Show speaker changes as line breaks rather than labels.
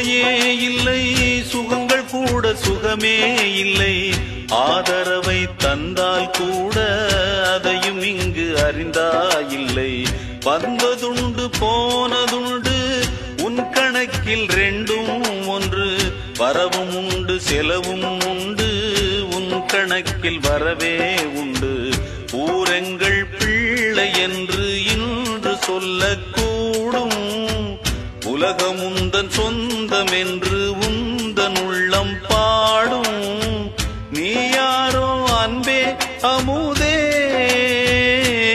சுமையே இல்லை, சுகங்கள் கூட சுகமே இல்லை. ஆதரவை தந்தால் கூட அதையும் இங்கு அறிந்தாயில்லை. வந்ததுண்டு போனதுண்டு உன் கணக்கில் ரெண்டும் ஒன்று. வரவும் உண்டு செலவும் உண்டு, உன் கணக்கில் வரவே உண்டு.